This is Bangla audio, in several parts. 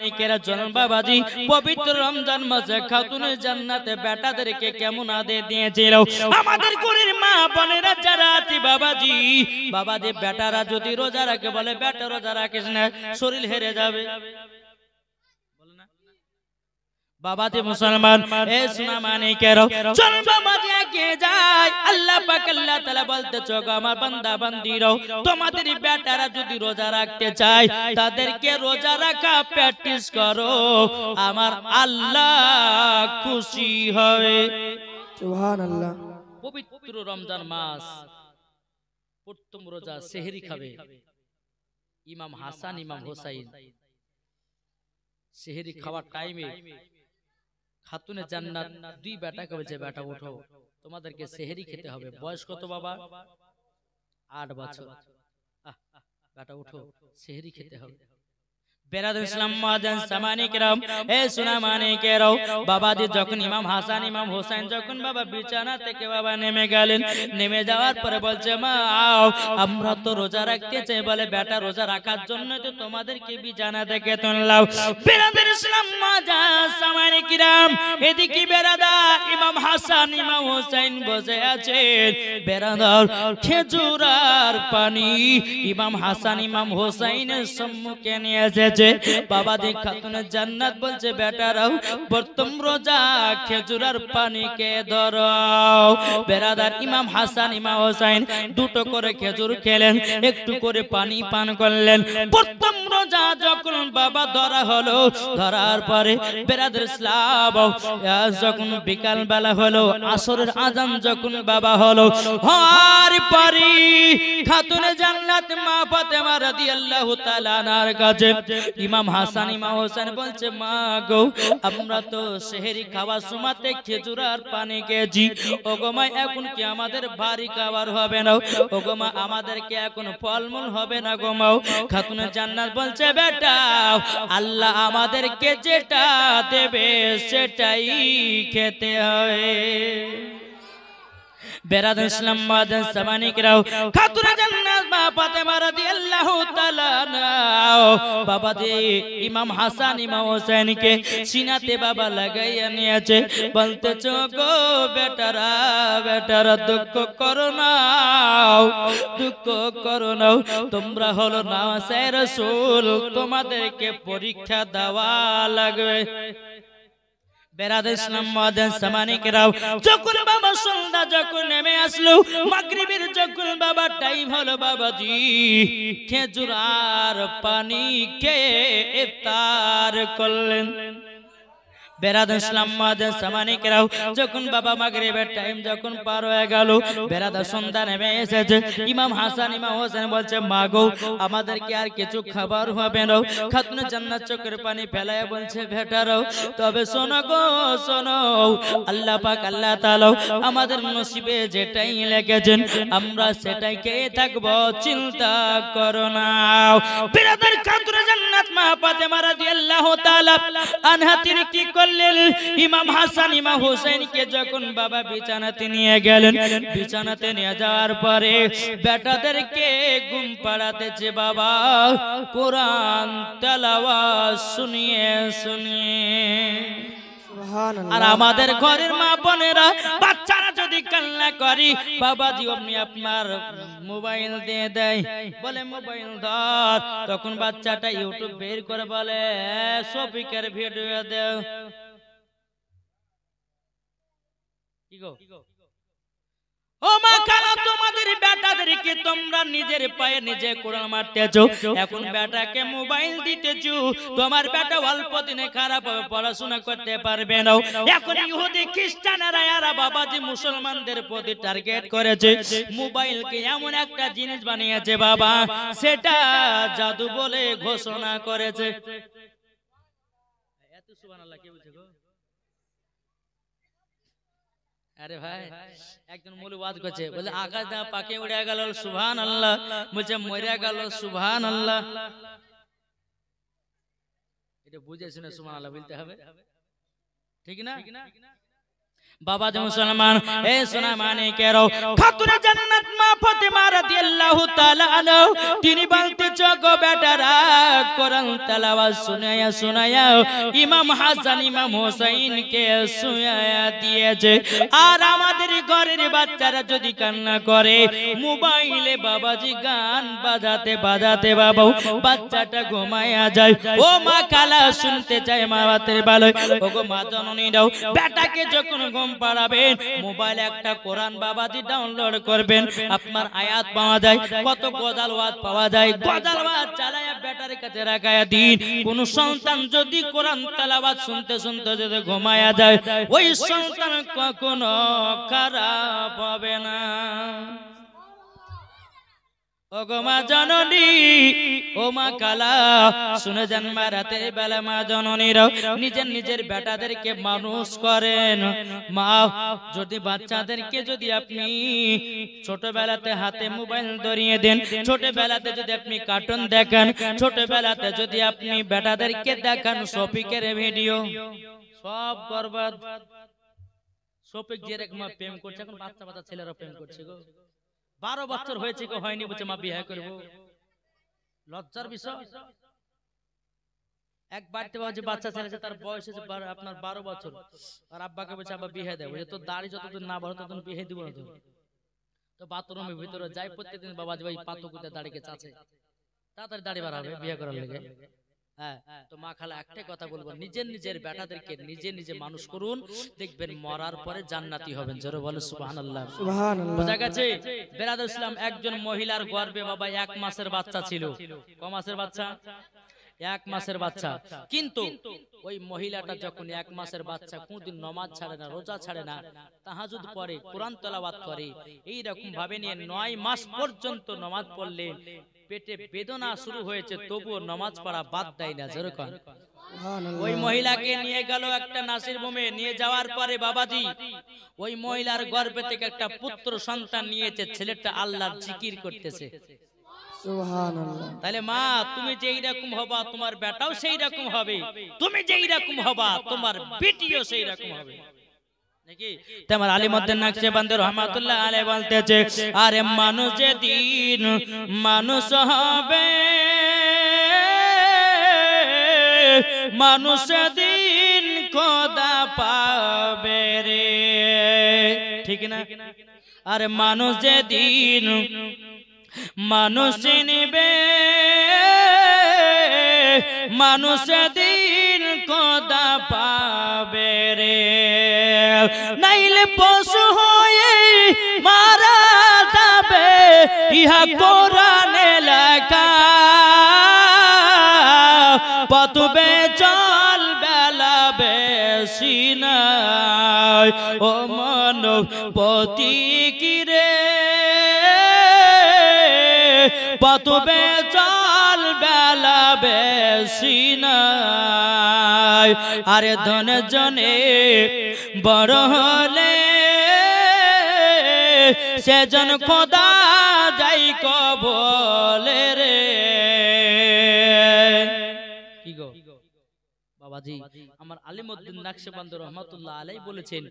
মানিকেরা চলুন বাবাজি পবিত্র রমজান মাসে খাতুনে জান্নাতে বেটাদেরকে কেমন আদেশ দিয়েছিল আমাদের ঘরের মা বোনেরা যারা আছে বাবাজি বাবাজি বেটারা যদি রোজা রাখে বলে বেটা রোজা রাখিস না শরীর হেরে যাবে বাবাজি মুসলমান এ সোনা মানিকেরা চলুন বাবাজি এগিয়ে যাই আল্লাহ পাক আল্লাহ তাআলা বলতেছে গো আমার বান্দা বান্দীরা তোমাদের বেটারা যদি রোজা রাখতে চায় তাদেরকে রোজা রাখা প্র্যাকটিস করো আমার আল্লাহ খুশি হবে সুবহানাল্লাহ। পবিত্র রমজান মাস প্রথম রোজা সেহরি খাবে ইমাম হাসান ইমাম হোসাইন সেহরি খাওয়ার টাইমে খাতুনে জান্নাত দুই বেটাকে বলছে বেটা ওঠো তোমাদেরকে সেহরি খেতে হবে বয়স কত বাবা 8 বছর বেটা ওঠো সেহরি খেতে হবে বেরাদুল ইসলাম মুআজ্জিন সামানিকরাম এ সোনা মানিকেরাও বাবাজি যখন ইমাম হাসান ইমাম হোসেন যখন বাবা বিছানা থেকে বাবা নেমে গেলেন নেমে যাওয়ার পরে বলছে মা আমরা তো রোজা রাখতে চাই বলে বেটা রোজা রাখার জন্য তো তোমাদেরকে বিছানা থেকে তুললাম বেরাদুল ইসলাম মুআজ্জিন সামানিকরাম এদিকে বেরাদার ইমাম হাসান ইমাম হোসেন বসে আছেন বেরাদার খেজুরার পানি ইমাম হাসান ইমাম হোসেনের সম্মুখে নিয়ে এসেছে বাবাজি খাতুনে জান্নাত বলছে বেটারাও প্রথম রোজা খেজুরের পানিকে ধরো বেরাদার ইমাম হাসান ইমাম হোসেন দুটো করে খেজুর খেলেন একটু করে পানি পান করলেন প্রথম রোজা যখন বাবা ধরা হলো ধরার পরে বেরাদার ইসলাম যখন বিকাল বেলা হলো আসরের আজান যখন বাবা হলো হওয়ার পরে খাতুনে জান্নাত মা ফাতেমা রাদিয়াল্লাহু তাআলা আনহার কাছে ইমাম হাসান ইমাম হোসেন বলছে মা গো আমরা তো সেহরি খাওয়ার সময়তে খেজুর আর পানি খেয়েছি ওগো মা এখন কি আমাদের ভারী খাবার হবে না ওগো মা আমাদেরকে এখন ফলমূল হবে না গো মা খাতুনে জান্নাত বলছে বেটা আল্লাহ আমাদেরকে যেটা দেবে সেটাই খেতে হবে বেরাদুল ইসলাম মুআজ্জিন সামানিকরাও খাতুনে জান্নাত মা ফাতেমা রাদিয়াল্লাহু তাআলা বাবাজি ইমাম হাসান ইমাম হোসেনকে সিনাতে বাবা লাগাইয়া নিয়েছে বলতেছো গো বেটারা বেটারা দুঃখ করো না দুঃখ করো না তোমরা হলো নাওয়াসে রাসূল তোমাদেরকে পরীক্ষা দেওয়া লাগবে বেরাদুল ইসলাম মুআজ্জিন সামানিকরাও যখন বাবা সন্ধ্যা যখন নেমে আসলো মাগরিবের যখন বাবা টাইম হলো বাবাজি খেজুর আর পানি খেয়ে ইফতার করলেন বেরাদুল ইসলাম মুআজ্জিন সামানিকরাও যখন বাবা মাগরিবের টাইম যখন পার হয়ে গেল বেরাদা সন্ধ্যা নেমে এসেছে ইমাম হাসান ইমাম হোসেন বলছে মা গো আমাদেরকে আর কিছু খাবার হবে না খাতুনে জান্নাত চোখের পানি ফেলায় বলছে বেটারাও তবে শোনো গো শোনো আল্লাহ পাক আল্লাহ তাআলা আমাদের নসিবে যেটাই লিখেছেন আমরা সেটাই খেয়ে থাকবো চিন্তা করো না বেরাদার খাতুনে জান্নাত মা ফাতেমা রাদিয়াল্লাহু তাআলা আনহা তিনি কি ইমাম হাসান ইমাম হোসেনকে যখন বাবা বিছানাতে নিয়ে গেলেন বিছানাতে নিয়ে যাওয়ার পরে বেটাদেরকে ঘুম পাড়াতেছে বাবা কোরআন তেলাওয়াত শুনিয়ে শুনিয়ে আর আমাদের ঘরের মা বোনেরা বাচ্চারা যদি কান্না করি বাবাজি আপনি আপনার মোবাইল দিয়ে দেয় বলে মোবাইল ধর তখন বাচ্চাটা ইউটিউব বের করে বলে শফিকের ভিডিও দাও কি গো ও মা খালা তোমাদের বেটাদেরকে তোমরা নিজের পায়ে নিজে কোরআন মারতেছো এখন বেটাকে মোবাইল দিতেছো তোমার বেটা অল্প দিনে খারাপ হবে পড়াশোনা করতে পারবে না এখন ইহুদি খ্রিস্টানেরা এরা বাবাজি মুসলমানদের প্রতি টার্গেট করেছে মোবাইলকে এমন একটা জিনিস বানিয়েছে বাবা সেটা জাদু বলে ঘোষণা করেছে এত সুবহানাল্লাহ কে বলছে গো আরে ভাই একজন মৌলবি ওয়াজ করছে বলে আকাশ দা পাকে উড়ে গেল সুবহানাল্লাহ বলছে মরে গেল সুবহানাল্লাহ এটা বুঝে শুনে সুবহানাল্লাহ বলতে হবে ঠিক না বাবা যে মুসলমান এ সোনা মানিকেরও খাতুনে জান্নাত মা ফাতেমা রাদিয়াল্লাহু তাআলা আনহা তিনি বলতেছ গো বেটারা কোরআন তেলাওয়াত শুনায়া শুনায়া ইমাম হাসান ইমাম হোসেইনকে শুনায়া দিয়েছে। আর আমাদের ঘরের বাচ্চারা যদি কান্না করে মোবাইলে বাবাজি গান বাজাতে বাজাতে বাবা বাচ্চাটা ঘুমায়া যায়। ও মা কালা শুনতে চায় মা বাতের ভালো ও গো মা জননীরাও বেটাকে যখন পাড়াবেন মোবাইলে একটা কোরআন বাবাজি ডাউনলোড করবেন, আপনার আয়াত পাওয়া যায়, কত গজাল ওয়াজ পাওয়া যায়, গজাল ওয়াজ চালায়া বেটার কাছে রাখায়া দিন। কোন সন্তান যদি কোরআন তেলাওয়াত শুনতে শুনতে যদি ঘুমায়া যায় ওই সন্তান কখনো খারাপ হবে না। ও গো মা জননী ও মা কালা শুনে যান মা রাতের বেলা মা জননীরাও নিজের নিজের বেটাদেরকে মানুষ করেন। মা যদি বাচ্চাদেরকে যদি আপনি ছোটবেলাতে হাতে মোবাইল ধরিয়ে দেন, ছোটবেলাতে যদি আপনি কার্টুন দেখেন, ছোটবেলাতে যদি আপনি বেটাদেরকে দেখান শফিকের ভিডিও, সব বরবাদ। শফিক যেরকম প্রেম করছে এখন বাচ্চা বাচ্চা ছেলেরা প্রেম করছে গো। 12 বছর হয়েছে কেউ হয়নি বলছে মা বিয়ে করবো, লজ্জার বিষয়। এক বাড়িতে বাচ্চা ছেলে তার বয়স হয়েছে আপনার 12 বছর, আর আব্বাকে বলছে আব্বা বিয়ে দেবো, তোর দাড়ি যতদিন না বড় ততদিন বিয়ে দিব না। তো বাথরুমের ভিতরে যাই প্রত্যেকদিন বাবা যে ওই পাতকুতে দাড়িকে চাচে, তাড়াতাড়ি দাড়ি বাড়াবে বিয়ে করার লেগে। হ্যাঁ, তো মা খালা একটাই কথা বলবো, নিজের নিজের বেটাদেরকে নিজে নিজে মানুষ করুন, দেখবেন মরার পরে জান্নাতি হবেন। জোরে বলে সুবহানাল্লাহ। বোঝা গেছে? বেরাদুল ইসলাম একজন মহিলার গর্ভে বাবা 1 মাসের বাচ্চা ছিল। ক মাসের বাচ্চা? 1 মাসের বাচ্চা। কিন্তু ওই মহিলাটা যখন 1 মাসের বাচ্চা কোনদিন নামাজ ছাড়ে না, রোজা ছাড়ে না, তাহাজ্জুদ পড়ে, কোরআন তেলাওয়াত করে, এই রকম ভাবে নিয়ে 9 মাস পর্যন্ত নামাজ পড়লেন। পেটে বেদনা শুরু হয়েছে তবুও নামাজ পড়া বাদ দেয় না। যেরকম ওই মহিলাকে নিয়ে গেল একটা নাসির হোমে, নিয়ে যাওয়ার পরে বাবাজি ওই মহিলার গর্ভে থেকে একটা পুত্র সন্তান নিয়েছে। ছেলেটা আল্লাহর জিকির করতেছে। সুবহানাল্লাহ। তাহলে মা তুমি যেই রকম হবা তোমার বেটাও সেই রকম হবে, তুমি যেই রকম হবা তোমার বেটিও সেই রকম হবে। তোমার আলিমউদ্দিন নকশবন্দি রহমাতুল্লাহ আলাইহি বলতেছে, আরে মানুষ যেদিন মানুষ হবে, মানুষ দিন খোদা পাবে রে। ঠিক না? আরে মানুষ যেদিন মানুষ নিবে, মানুষ দিন খোদা পাবে রে। নাইলে পশু হয়ে মারা যাবে, ইহা কোরআনে লেখা। পথবে চল বেলা বেশি নাই, ও মানব পতি কিরে। পথবে চল বেলা বেশি নাই, আরে ধন জনে বড় হলে সেজন খোদা যাই কবলে রে। কি গো বাবাজি, আমার আলিমউদ্দিন নকশবন্দি রহমাতুল্লাহ আলাইহি বলেছেন,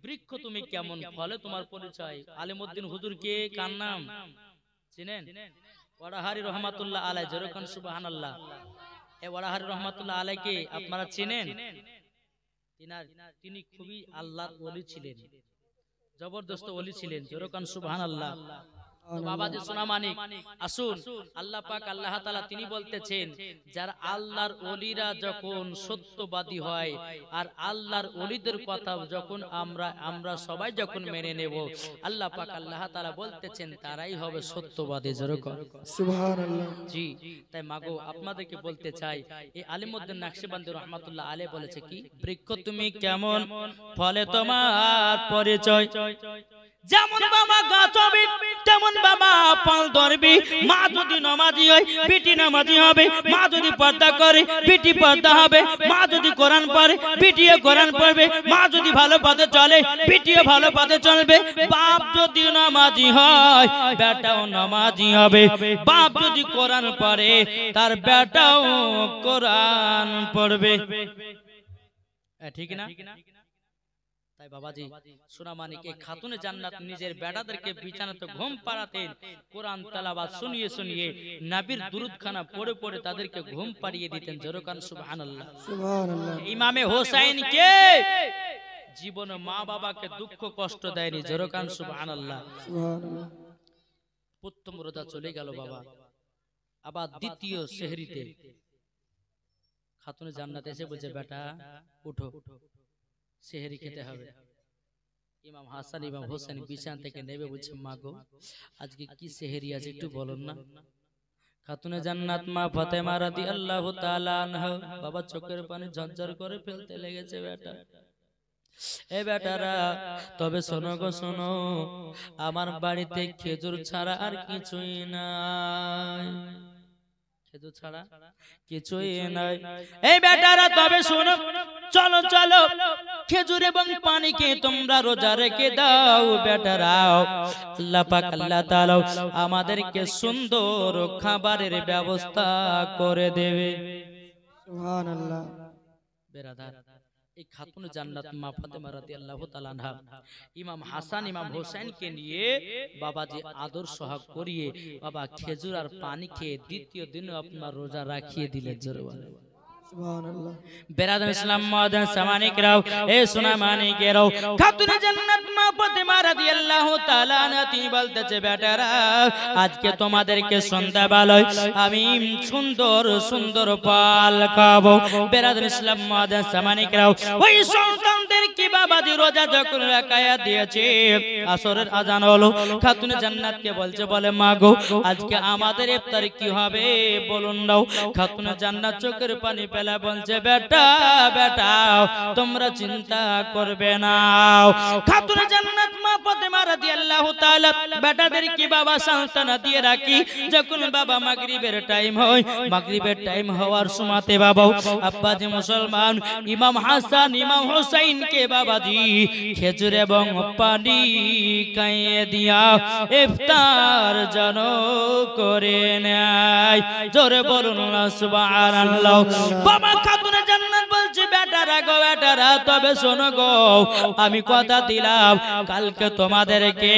বৃক্ষ তুমি কেমন ফলে তোমার পরিচয়। আলিমউদ্দিন হুজুর কে, কার নাম চিনেন? ওয়ারাহারি রহমাতুল্লাহ আলাইহি। যেরকম সুবহানাল্লাহ। এই ওয়ারাহারি রহমাতুল্লাহ আলাইহি আপনারা চিনেন? তিনি খুবই আল্লাহর ওলি ছিলেন, জবরদস্ত ওলি ছিলেন। যেরকম সুবহানাল্লাহ। বাবাজি সোনা মানিক আসুন, আল্লাহ পাক আল্লাহ তাআলা তিনি বলতেছেন, যারা আল্লাহর ওলিরা যখন সত্যবাদী হয় আর আল্লাহর ওলিদের কথা যখন আমরা সবাই যখন মেনে নেব, আল্লাহ পাক আল্লাহ তাআলা বলতেছেন তারাই হবে সত্যবাদী। যেরকম সুবহানাল্লাহ। জি, তাই মাগো আপনাদেরকে বলতে চাই, এই আলিমউদ্দিন নকশবন্দি রহমাতুল্লাহ আলাইহি বলেছে কি, বৃক্ষ তুমি কেমন ফলে তোমার পরিচয়। যেমন বাবা গাছ হবে তেমন বাবা ফল ধরবি। মা যদি নামাজি হয় বেটি নামাজি হবে, মা যদি পর্দা করে বেটি পর্দা হবে, মা যদি কোরআন পড়ে বেটিও কোরআন পড়বে, মা যদি ভালো পথে চলে বেটিও ভালো পথে চলবে। বাপ যদি নামাজি হয় বেটাও নামাজি হবে, বাপ যদি কোরআন পড়ে তার বেটাও কোরআন পড়বে। ঠিক না? তাই বাবাজি সোনামানিকে খাতুনে জান্নাত নিজের বেটাদেরকে বিছানাতে ঘুম পাড়াতেন, কোরআন তেলাওয়াত শুনিয়ে শুনিয়ে নবীর দুরূদখানা পড়ে পড়ে তাদেরকে ঘুম পাড়িয়ে দিতেন। জোরে কান সুবহানাল্লাহ। সুবহানাল্লাহ। ইমামে হোসেনকে জীবনে মা বাবাকে দুঃখ কষ্ট দেয়নি। জোরে কান সুবহানাল্লাহ। সুবহানাল্লাহ। প্রথম রোজা চলে গেল বাবা, আবার দ্বিতীয় সেহরিতে খাতুনে জান্নাত এসে বলছে বেটা উঠো, সেহরি খেতে হবে। ইমাম হাসান ইমাম হোসেন বিছানা থেকে নেমে বলছে মা গো আজকে কি সেহরি আছে একটু বলুন না। খাতুনে জান্নাত মা ফাতেমা রাদিয়াল্লাহু তাআলা আনহা বাবা চোখের পানি ঝরঝর করে ফেলতে লেগেছে। বেটা এ বেটারা তবে শোনো গো শোনো, আমার বাড়িতে খেজুর ছাড়া আর কিছুই নাই, খেজুর ছাড়া কিছুই নাই। এই বেটারা তবে শোনো, চলো চলো খেজুর এবং পানিকে তোমরা রোজা রেখে দাও। বেটারাও আল্লাহ পাক আল্লাহ তাআলা আমাদেরকে সুন্দর খাবারের ব্যবস্থা করে দেবে। সুবহানাল্লাহ। বেরাদার এই খাতুনে জান্নাত মা ফাতেমা রাদিয়াল্লাহু তাআলা আনহা ইমাম হাসান ইমাম হোসেনকে নিয়ে বাবাজি আদর সোহাগ করিয়ে বাবা খেজুর আর পানি খেয়ে দ্বিতীয় দিনও আপনার রোজা রাখিয়ে দিলেন। জোরে বলেন সুবহানাল্লাহ। বেরাদর ইসলাম মুআদ্দিন সামানিকরাও এ সোনামানিকেরাও খাতুনে জান্নাত মা ফাতেমা রাদিয়াল্লাহু তাআলা আনহা তিনি বলতেছে বেটারা আজকে তোমাদেরকে সন্ধ্যাবেলায় আমি সুন্দর সুন্দর পাল খাবো। বেরাদর ইসলাম মুআদ্দিন সামানিকরাও ওই সন্তানদেরকে বাবাজি রোজা যখন রাখায়া দিয়েছে, আসরের আজান হলো, খাতুনে জান্নাতকে বলছে বলে মা গো আজকে আমাদের ইফতারি কি হবে বলুন দাও। খাতুনে জান্নাত চোখের পানি পেলা বলছে বেটা বেটা তোমরা চিন্তা করবে না। খাতুনে জান্নাত মা ফাতেমা রাদিয়াল্লাহু তাআলা বেটাদেরকে বাবা সান্ত্বনা দিয়ে রাখি, যখন বাবা মাগরিবের টাইম হয়, মাগরিবের টাইম হওয়ার সময়তে বাবা আব্বাজি মুসলমান ইমাম হাসান ইমাম হোসেনকে বাবাজি খেজুর এবং পানি খাইয়ে দিয়া ইফতার যেন করে নেয়। জোরে বলুন না সুবহানাল্লাহ। বাবা খাতুনে জান্নাত বলছে বেটারা গো বেটারা তবে শোনো গো আমি কথা দিলাম কালকে তোমাদেরকে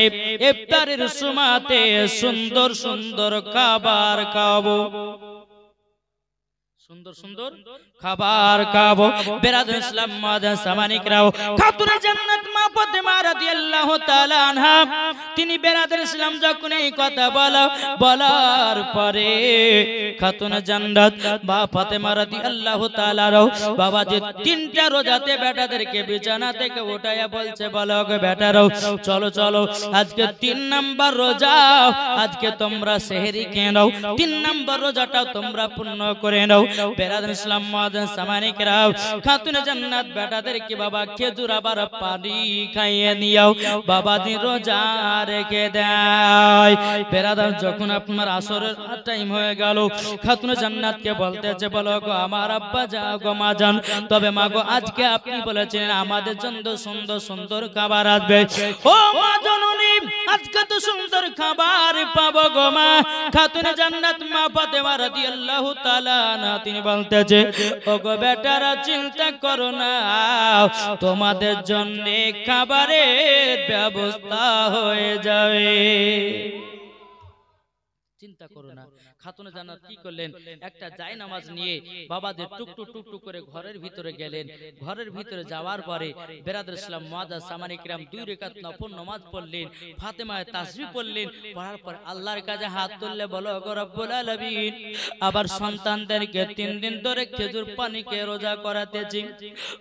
ইফতারের সময়তে সুন্দর সুন্দর খাবার খাওয়াবো, সুন্দর সুন্দর খাবার খাবো। বেরাদর ইসলাম মুআদ্দিন সামানিকরাও খাতুনে জান্নাত মা ফাতেমা রাদিয়াল্লাহু তাআলা আনহা তিনি বেরাদর ইসলাম যখন এই কথা বলার পরে খাতুনে জান্নাত মা ফাতেমা রাদিয়াল্লাহু তাআলা বাবা যে তিনটা রোজাতে বেটাদেরকে বিছানা থেকে উঠায়া বলছে বলো গো বেটারাও চলো চলো আজকে 3 নাম্বার রোজা, আজকে তোমরা সেহরি খেয়ে নাও, 3 নাম্বার রোজাটা তোমরা পূর্ণ করে নাও। বেরাদর ইসলাম মুআদ্দিন সামানিকরাও খাতুনে জান্নাত বেটাদেরকে বাবা খেজুর আবার পানি খাইয়ে নিও, বাবা দিন রোজা রেখে দেয়। বেরাদর যখন আপনার আসরের টাইম হয়ে গেল, খাতুনে জান্নাতকে বলতেছে বলো গো আমার আব্বা যাও গো মা জান, তবে মা গো আজকে আপনি বলেছেন আমাদের জন্য সুন্দর সুন্দর খাবার আসবে। ও মা জননী আজকে তো সুন্দর খাবার পাবো গো মা। খাতুনে জান্নাত মা ফাতেমা রাদিয়াল্লাহু তাআলা আনহা তিনি বলতেছে ও গো বেটারা চিন্তা করো না, তোমাদের জন্য খাবারের ব্যবস্থা হয়ে যাবে, চিন্তা করো না। খাতুনে জান্নাত কি করলেন, একটা জায়নামাজ নিয়ে বাবাদের টুকটুক টুকটুক করে ঘরের ভিতরে গেলেন। ঘরের ভিতরে যাওয়ার পরে বেরাদর ইসলাম মুআদ্দিন সামানিকরাম 2 রাকাত নফল নামাজ পড়লেন, ফাতেমায়ে তাসবিহ পড়লেন, পড়ার পর আল্লাহর কাছে হাত তুললে বলো গো রব্বুল আলামিন আবার সন্তানদেরকে 3 দিন ধরে খেজুর পানিকে রোজা করাতেছি,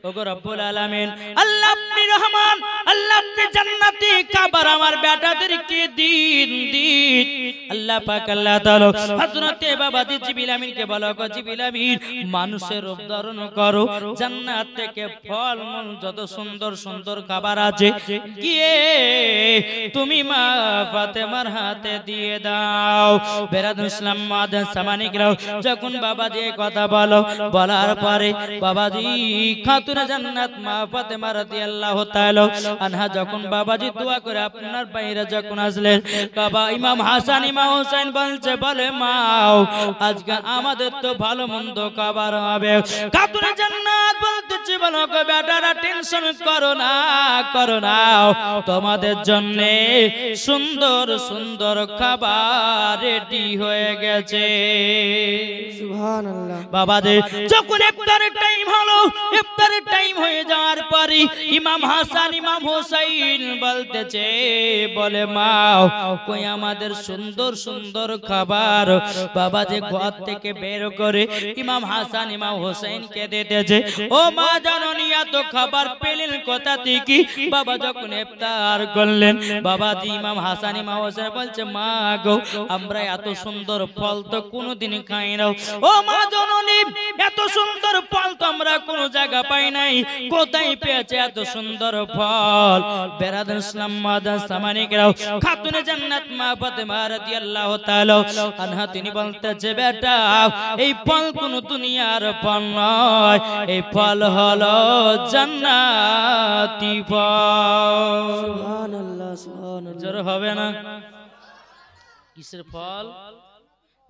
ও গো রব্বুল আলামিন আল্লাহ আপনি রহমান, আল্লাহ আপনি জান্নাতি খাবার আমার বেটাদেরকে দিন দিন। আল্লাহ পাক আল্লাহ তাআলা হযরতে বাবাজি জিবরিল আমিনকে বলো গো জিবরিল আমিন মানুষের রূপ ধারণ করো, জান্নাত থেকে ফল মূল যত সুন্দর সুন্দর খাবার আছে গিয়ে তুমি মা ফাতেমার হাতে দিয়ে দাও। বেরাদর ইসলাম মুআদ্দিন সামানিকরাও যখন বাবাজি কথা বলার পরে বাবাজি খাতুনে জান্নাত মা ফাতেমা রাদিয়াল্লাহু তাআলা আনহা যখন বাবাজি দোয়া করে আপনার বাইরে যখন আসলেন, বাবা ইমাম হাসান ইমাম হোসেন বলছে বলে মা আজকে আমাদের তো ভালো মন্দ খাবার হবে। খাতুনে জান্নাত বলতেছে বলো গো বেটারা টেনশন করো না তোমাদের জন্য সুন্দর সুন্দর খাবার রেডি হয়ে গেছে সুবহানাল্লাহ। বাবাদের যখন ইফতারের টাইম হলো, ইফতারের টাইম হয়ে যাওয়ার পরে ইমাম হাসান ইমাম হুসাইন বলতেছে, বলে মা কই আমাদের সুন্দর সুন্দর খাবার। বাবা যে ঘর থেকে বের করে ইমাম হাসান ইমাম হুসাইনকে দিতেছে, ও মা জাননি এত খাবার পেলেন কোথা থেকে? বাবা যখন ইফতার করলেন, বাবা জি ইমাম হাসান ইমাম হুসাইন বলছে, মা গো আমরা এত সুন্দর ফল তো কোনোদিন খাই না। ও মা জননী এত সুন্দর ফল তো আমরা কোনো জায়গা পাই নাই, কোথায় পেয়েছে এত সুন্দর ফল? বেরাদার ইসলাম মাদান সামানিকরাও খাতুনে জান্নাত মা ফাতেমা রাদিয়াল্লাহু তাআলা আনহা তিনি বলতেছে, বেটা এই ফল কোন দুনিয়ার ফল নয়, এই ফল হলো জান্নাতি ফল। সুবহানাল্লাহ সুবহানাল্লাহ। জোরে হবে না? কিসের ফল?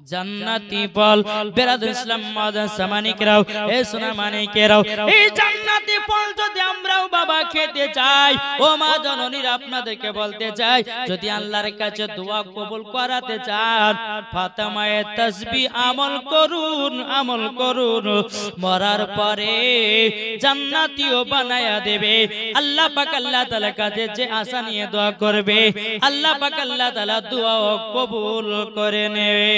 জান্নাতি ফল। বেরাদার ইসলাম মাদান সামানিকরাও এ সোনা মানিকেরাও, এই জান্নাতি ফল যদি আমরাও বাবা খেতে চাই, ও মা জননীরা আপনাদেরকে বলতে চাই, যদি আল্লাহর কাছে দোয়া কবুল করাতে চান, ফাতেমায়ে তাসবিহ আমল করুন, আমল করুন, মরার পরে জান্নাতিও বানায়া দেবে আল্লাহ পাক। আল্লাহ তাআলার কাছে যে আশা নিয়ে দোয়া করবে, আল্লাহ পাক আল্লাহ তাআলা দোয়াও কবুল করে নেবে।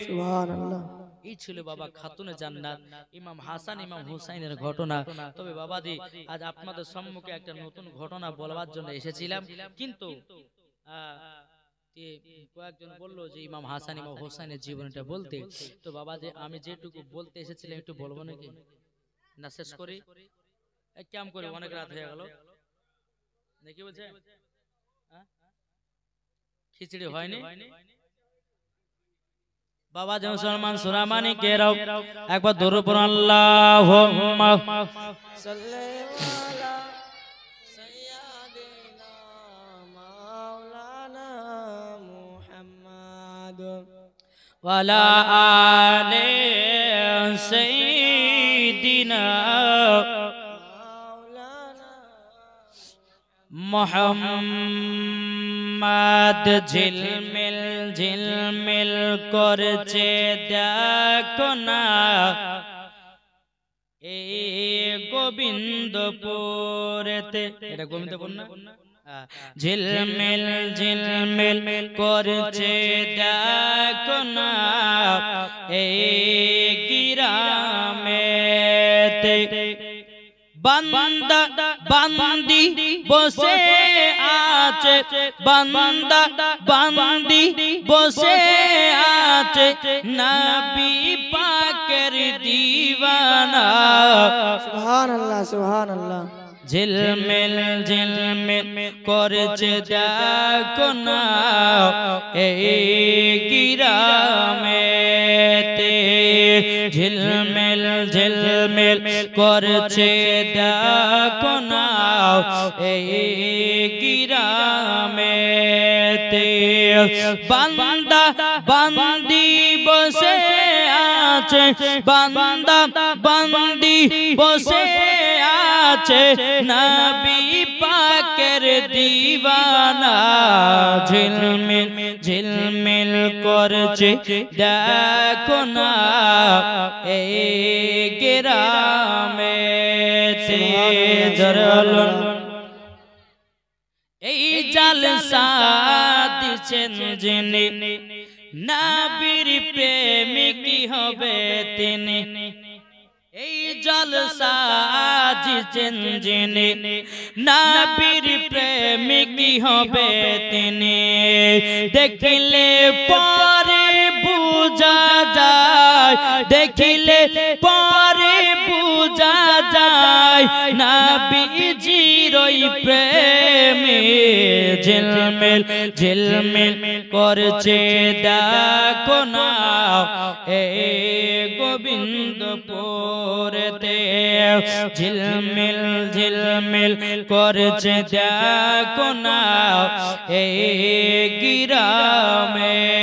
সুবহানাল্লাহ। এই ছিল বাবা খাতুনে জান্নাত ইমাম হাসান ইমাম হুসাইনের ঘটনা। তবে বাবাজি আজ আপনাদের সম্মুখে একটা নতুন ঘটনা বলবার জন্য এসেছিলাম, কিন্তু কয়েকজন বললো যে ইমাম হাসান ইমাম হুসাইনের জীবনটা বলতে, তো বাবাজি আমি যেটুকু বলতে এসেছিলাম একটু বলবো নাকি না শেষ করি? কেমন করে অনেক রাত হয়ে গেল নাকি বলছে? খিচড়ি হয়নি বাবা যে মুসলমান সুরামানি কেরাও একবার দরুদ পড়ুন, আল্লাহুম্মা সাল্লি আলা সাইয়্যিদিনা মাওলানা মুহাম্মাদ ওয়া আলা আলি সাইয়্যিদিনা মাওলানা মুহাম্মাদ। ঝিলমিল ঝিলমিল করছে দেখো না এই গোবিন্দপুরেতে, এটা গোবিন্দপুর না? ঝিলমিল ঝিলমিল করছে দেখো না এই গ্রামেতে, বান্দা বান্দি বসে আছে, বান্দা বান্দি বসে আছে, নবী পাকের দিওয়ানা। সুবহানাল্লাহ সুবহানাল্লাহ। ঝিলমিল ঝিলমিল করছে দেখো না এই গ্রামেতে, ঝিলমিল ঝিলমিল করছে দেখো না এই গ্রামেতে, বান্দা বান্দি বসে আছে, বান্দা বান্দি বসে আছে, নবী পাকের দিওয়ানা। ঝিলমিল ঝিলমিল করছে দেখো না এই গ্রামেতে। জরলন এই জালসা দিছেন যিনি, নবীর প্রেমিক হবে তিনি। এই জলসা দিছেন যিনি, নবীর প্রেমিক হবে তিনি। দেখিলে পরে বুঝা যায়, দেখিলে পরে বুঝা যায়, নবীজির ওই প্রেমে। ঝিলমিল ঝিলমিল করছে দেখো না এই গোবিন্দপুরেতে, ঝিলমিল ঝিলমিল করছে দেখো না এই গ্রামেতে।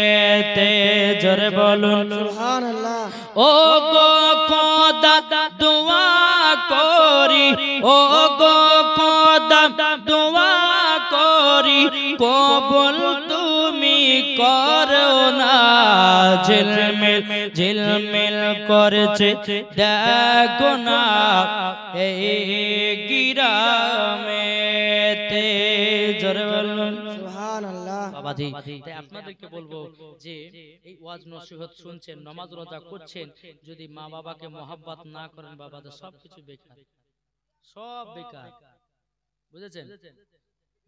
জোরে বলুন সুবহানাল্লাহ। ও গো খোদা দোয়া করি ও গো খোদা দোয়া করি কবুল তুমি করো না ঝিলমিল ঝিলমিল করেছে দেখো না এই গিরামেতে জোরে বলুন সুবহানাল্লাহ। বাবাজি তাই আপনাদেরকে বলবো যে এই ওয়াজ নসিহত শুনছেন নামাজ রোজা করছেন যদি মা বাবাকে মহব্বত না করেন বাবাদের সবকিছু বেকার সব বেকার বুঝেছেন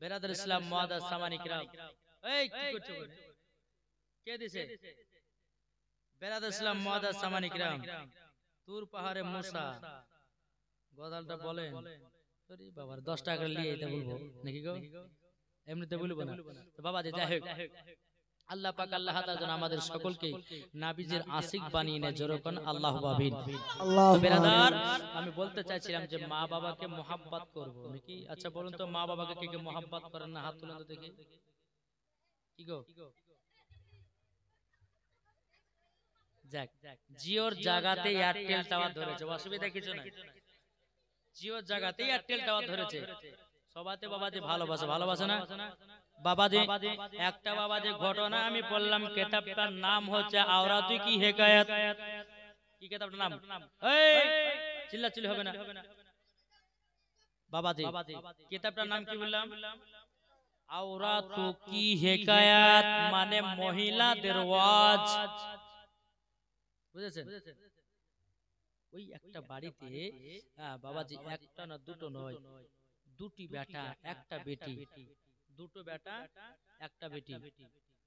বেরাদার ইসলাম মুআদ্দাস সামানি কিরাম এই কি করছো বলে কে দিছে বেরাদার ইসলাম মুআদ্দাস সামানি কিরাম তুর পাহাড়ে মুসা গদালটা বলেন আরে বাবা 10 টাকা নিয়ে এটা বলবো নাকি গো এমনিতে বলবো না তো বাবা যে যাই হোক আল্লাহ পাক আল্লাহ তাআলা যেন আমাদের সকলকে নবীজির আশিক বানিয়ে নেয় জোরকন আল্লাহু আমিন আল্লাহু তো বেরাদার আমি বলতে চাইছিলাম যে মা বাবাকে মহব্বত করব নাকি আচ্ছা বলুন তো মা বাবাকে কে কে মহব্বত করেন না হাত তুলুন তো দেখি কি গো যাক জিওর জায়গাতে এয়ারটেল টাওয়ার ধরেছে অসুবিধা কিছু নাই জিওর জায়গাতে এয়ারটেল টাওয়ার ধরেছে সবাতে বাবাজি ভালোবাসে ভালোবাসে না বাবাজি একটা বাবাজি ঘটনা আমি বললাম কিতাবটার নাম হচ্ছে আওরাতু কি হিকায়াত কি কিতাবটার নাম এই চিল্লাচিল্লি হবে না বাবাজি কিতাবটার নাম কি বললাম আওরাতু কি হিকায়াত মানে মহিলাদের ওয়াজ বুঝেছেন ওই একটা বাড়িতে বাবাজি একটা না দুটো নয় দুটি বেটা একটা বেটি দুটো বেটা একটা বেটি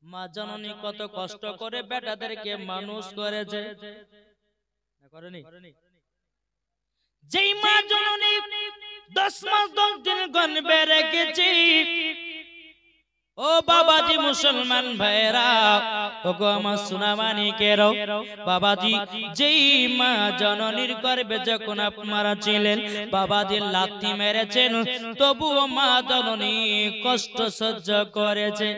মা জননী কত কষ্ট করে বেটাদেরকে মানুষ করেছে না করেনি যেই মা জননী 10 মাস 10 দিন গর্ভে রেখেছে ও বাবাজি মুসলমান ভাইরা ও গো আমার সোনামানি কেরো বাবাজি যেই মা জননীর গর্ভে যখন আপনারা ছিলেন বাবাজি লাথি মেরেছেন তবুও মা জননী কষ্ট সহ্য করেছে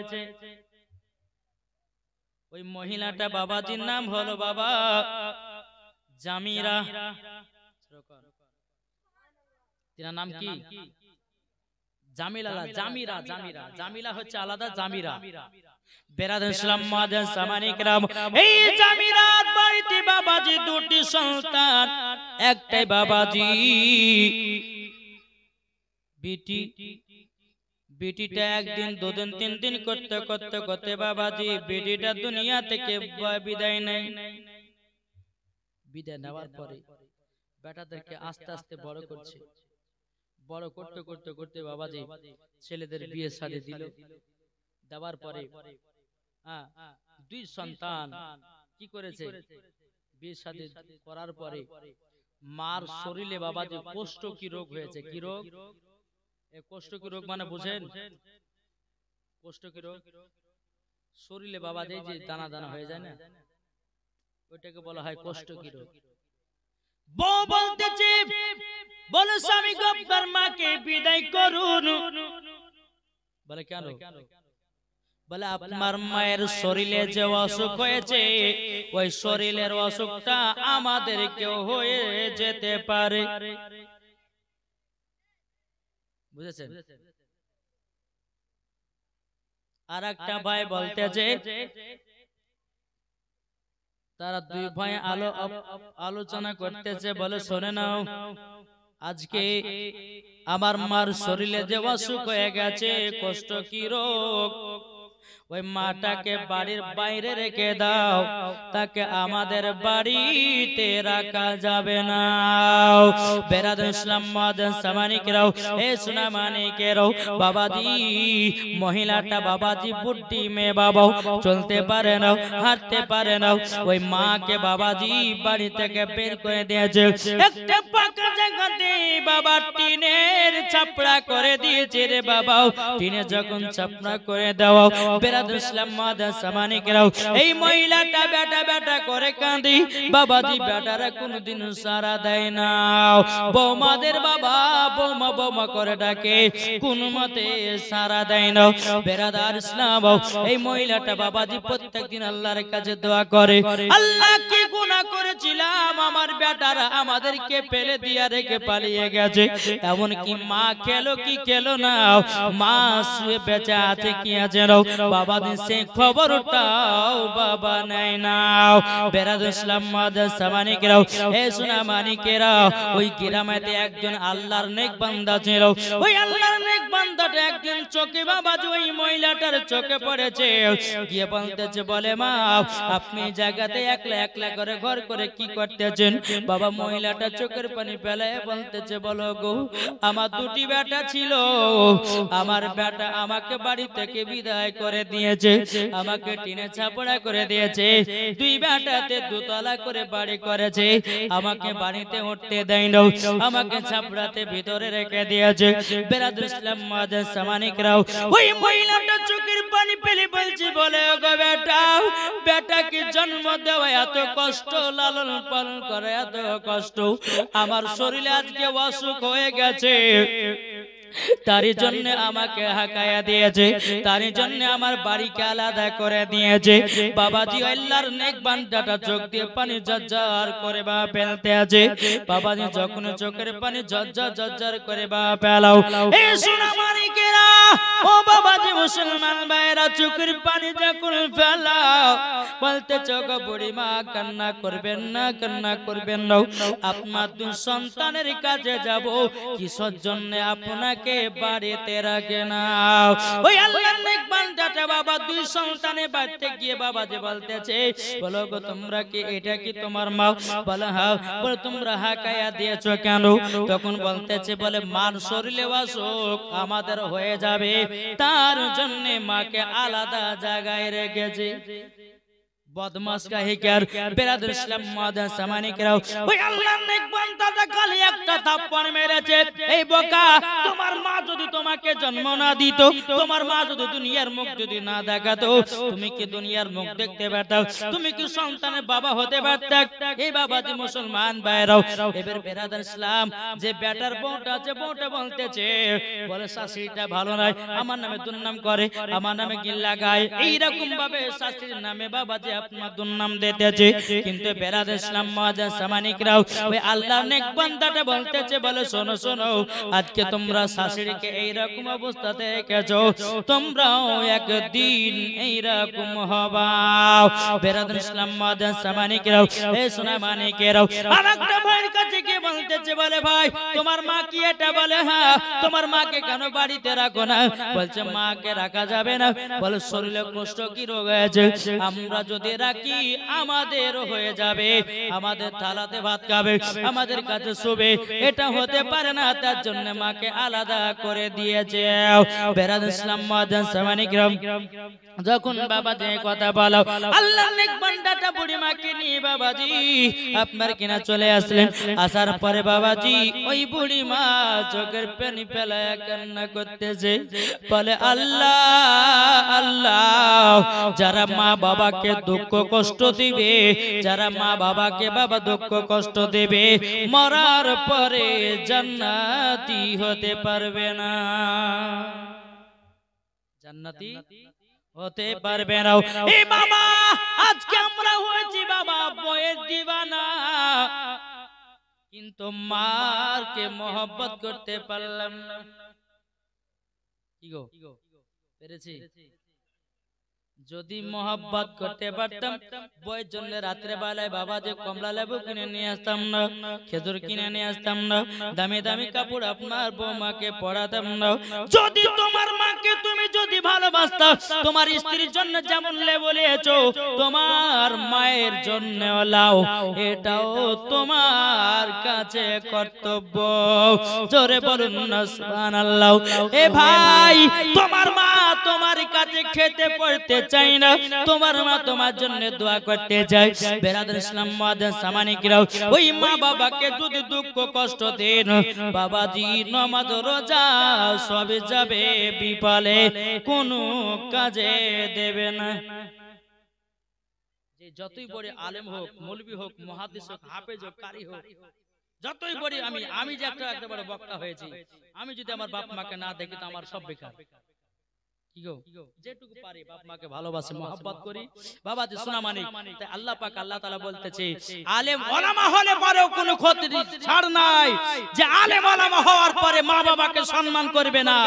ওই মহিলাটা বাবাজির নাম হলো বাবা জামিরা তিনার নাম কি জামিলা জামিরা জামিরা জামিলা হচ্ছে আলাদা জামিরা বেরাদার ইসলাম মুআদ্দাস সামানি কিরাম এই জামিরার বাড়িতে বাবাজি দুটি সন্তান একটাই বাবাজি বেটি বেটিটা একদিন দুদিন তিন দিন করতে করতে করতে বাবাজি বেটিটা দুনিয়া থেকে বিদায় নেয় বিদায় নেওয়ার পরে বেটাদেরকে আস্তে আস্তে বড় করছে বড় করতে করতে করতে বাবাজি ছেলেদের বিয়ে শাদী দিল দেওয়ার পরে দুই সন্তান কি করেছে বিয়ে শাদী করার পরে মার শরীরে বাবাজি কোষ্ঠ কি রোগ হয়েছে কি রোগ এই কোষ্ঠ কি রোগ মানে বুঝেন কোষ্ঠ কি রোগ শরীরে বাবাজি যে দানা দানা হয়ে যায় না ওইটাকে বলা হয় কোষ্ঠ কি রোগ বউ বলতেছে বলে স্বামী গব্বর মাকে বিদায় করুন বলে কেন বলে আপনার মায়ের শরীরে যে অসুখ হয়েছে ওই শরীরের অসুখটা আমাদের কেউ হয়ে যেতে পারে বুঝেছেন আর একটা ভাই বলতেছে তারা দুই ভাই আলোচনা করতেছে বলে শুনে নাও আজকে আমার মার শরীরে যে অসুখ হয়ে গেছে কষ্ট কি রোগ ওই মাটাকে বাড়ির বাইরে রেখে দাও তাকে আমাদের বাড়িতে রাখা যাবে না বেরাদার ইসলাম মুআদ্দাস সামানি কিরাও এ সোনা মানিকেরাও বাবাজি মহিলাটা বাবাজি বুদ্ধি মেয়ে বাবাও চলতে পারে না হাঁটতে পারে না ওই মাকে বাবাজি বাড়ি থেকে বের করে দিয়েছে একটা পাকা জায়গাতে বাবা টিনের চাপড়া করে দিয়েছে রে বাবা টিনে যখন চাপড়া করে দাও বেরাদ ইসলাম মাদার সামানিকরাও এই মহিলাটা বেটা বেটা করে কাঁদি বাবাজি বেটারা কোনদিন সারা দেয় না বৌমাদের বাবা বৌমা বৌমা করে ডাকে কোন মতে সারা দেয় না বেরাদার ইসলাম এই মহিলাটা বাবাজি প্রত্যেকদিন আল্লাহর কাছে দোয়া করে আল্লাহ কি গুনাহ করেছিলাম আমার বেটারা আমাদেরকে ফেলে দিয়া রেখে পালিয়ে গেছে এমন কি মা খেলো কি খেলো না মা শুয়ে বেঁচে আছে কি আছে না বাবাজি সেই খবরটাও বাবা নাই না বেরাদ ইসলাম মাদার সামানিকরাও এ সোনা মানিকেরা ওই গ্রামেতে একজন আল্লাহর নেক বান্দা ছিল ওই আল্লাহর নেক বান্দাটা একদিন চোখে বাবাজি ওই মহিলাটার চোখে পড়েছে গিয়ে বলতেছে বলে মা আপনি জায়গাতে একলা একলা করে ঘর করে কি করতেছেন বাবা মহিলাটা চোখের পানি ফেলায় বলতেছে বলো গো আমার দুটি বেটা ছিল আমার বেটা আমাকে বাড়ি থেকে বিদায় করে দিয়েছে আমাকে টিনে ছাপড়া করে দিয়েছে দুই বেটাতে দুতলা করে বাড়ি করেছে আমাকে বাড়িতে উঠতে দেয় না আমাকে ছাপড়াতে ভিতরে রেখে দিয়েছে বেরাদ ইসলাম মাদার সামানিকরাও ওই মহিলাটা চোখের পানি ফেলে বলছে বলে গো বেটা বেটাকে জন্ম দেওয়া এত কষ্ট লালন পালন করে এত কষ্ট আমার শরীরে আজকে অসুখ হয়ে গেছে তারই জন্য আমাকে হাকায়া দিয়েছে তারই জন্য আমার বাড়িকে আলাদা করে দিয়েছে বাবাজি আল্লাহর নেক বান্দাটা চোখ দিয়ে পানি ঝরঝর করে বা ফেলতে আছে বাবাজি যখন চোখের পানি ঝরঝর ঝরঝর করে বা ফেলাও এ সোনা মানিকেরা ও বাবাজি মুসলমান ভাইরা চোখের পানি যখন ফেলাও বলতে চোখ বুড়ি মা কান্না করবেন না আপনার দুই সন্তানের কাছে যাব কিসের জন্য আপনাকে বাড়িতে রাখে না ওই আল্লাহর নেক বান্দাটা বাবা দুই সন্তানে বাড়িতে গিয়ে বাবা যে বলতেছে বলো গো তোমরা কি এটা কি তোমার মা বলে হ্যাঁ বলে তোমরা হাকায়া দিয়েছো কেন তখন বলতেছে বলে মার শরীরে অসুখ আমাদের হয়ে যাবে তার জন্য মাকে আলাদা জায়গায় রেখেছে বদমাস কাহিকার বেরাদ ইসলাম মাদার সামানিকরাও ওই আল্লাহর নেক বান্দাটা খালি একটা থাপ্পড় মেরেছে এই বোকা তোমার মা যদি তোমাকে জন্ম না দিত তোমার মা যদি দুনিয়ার মুখ যদি না দেখাতো তুমি কি দুনিয়ার মুখ দেখতে পারতাম তুমি কি সন্তানের বাবা হতে পারতা এই বাবাজি মুসলমান ভাইরাও এবার বেরাদ ইসলাম যে বেটার বউটা আছে বউটা বলতেছে বলে শাশুড়িটা ভালো নয় আমার নামে দুর্নাম করে আমার নামে গিল্লা গায় এই রকম ভাবে শাশুড়ির নামে বাবাজি আপনার দুর্নাম দিতেছে কিন্তু বেরাদ ইসলাম মাদার সামানিকরাও ওই আল্লাহর নেক বান্দাটা বলতেছে বলে শোনো শোনো আজকে তোমরা শাশুড়িকে এই রকম অবস্থাতে রেখেছো তোমরাও একদিন এই রকম হবা বেরাদ ইসলাম মাদার সামানিকরাও এই সোনা মানিকেরাও আরেকটা ভাইয়ের কাছে গিয়ে বলতেছে বলে ভাই তোমার মা কি এটা বলে হ্যাঁ তোমার মাকে কেন বাড়িতে রাখো না বলছে মাকে রাখা যাবে না বলে শরীরে কষ্ট কি রোগ হয়েছে আমরা যদি রাখি আমাদের হয়ে যাবে আমাদের থালাতে ভাত খাবে আমাদের কাছে শুবে এটা হতে পারে না তার জন্য মাকে আলাদা করে দিয়েছে বেরাদ ইসলাম মাদার সামানিকরাও যখন বাবা যে কথা বলো আল্লাহর নেক বান্দাটা বুড়ি মাকে নিয়ে বাবাজি আপনার কিনা চলে আসলেন আসার পরে বাবাজি ওই বুড়ি মা চোখের পানি ফেলায় কান্না করতেছে বলে আল্লাহ আল্লাহ যারা মা বাবাকে দুঃখ কষ্ট দিবে যারা মা বাবাকে বাবা দুঃখ কষ্ট দেবে মরার পরে জান্নাতি হতে পারবে না জান্নাতি হতে পারবে না এই বাবা আজকে আমরা হয়েছি বাবা বয়ের দিবানা কিন্তু মারকে মোহব্বত করতে পারলাম না কি গো পেরেছি যদি মোহব্বত করতে পারতাম বইয়ের জন্য রাত্রে বেলায় বাবা যে কমলা লেবু কিনে নিয়ে আসতাম না খেজুর কিনে নিয়ে আসতাম না দামি দামি কাপড় আপনার বৌমাকে পরাতাম না যদি তোমার মাকে তুমি যদি ভালোবাসতা তোমার স্ত্রীর জন্য যেমন লেবু নিয়েছো তোমার মায়ের জন্য লাও এটাও তোমার কাছে কর্তব্য জোরে বলুন না সুবহানাল্লাহ এ ভাই তোমার মা তোমার কাছে খেতে পড়তে চাই না, তোমার মা তোমার জন্য দোয়া করতে চায়। বেরাদর ইসলাম মুআজ্জাজ সামানিকরাও, ওই মা বাবাকে যদি দুঃখ কষ্ট দেন, বাবাজি নামাজ রোজা সবে যাবে বিপালে, কোনো কাজে দেবে না। যে যতই বড় আলেম হোক, মৌলবি হোক, মুহাদ্দিস হোক, হাফেজ হোক, কারি হোক, যতই বড় আমি যে একটা বড় বক্তা হয়েছি, আমি যদি আমার বাপ মাকে না দেখি তো আমার সব বেকার। কি গো, যেটুকু পারি বাপ মাকে ভালোবাসি, মহব্বত করি। বাবাজি সোনা মানিক, তাই আল্লাহ পাক আল্লাহ তাআলা বলতেছে, আলেম ওলামা হলে পরেও কোনো ক্ষতি ছাড় নাই, যে আলেম ওলামা হওয়ার পরে মা বাবাকে সম্মান করবে না,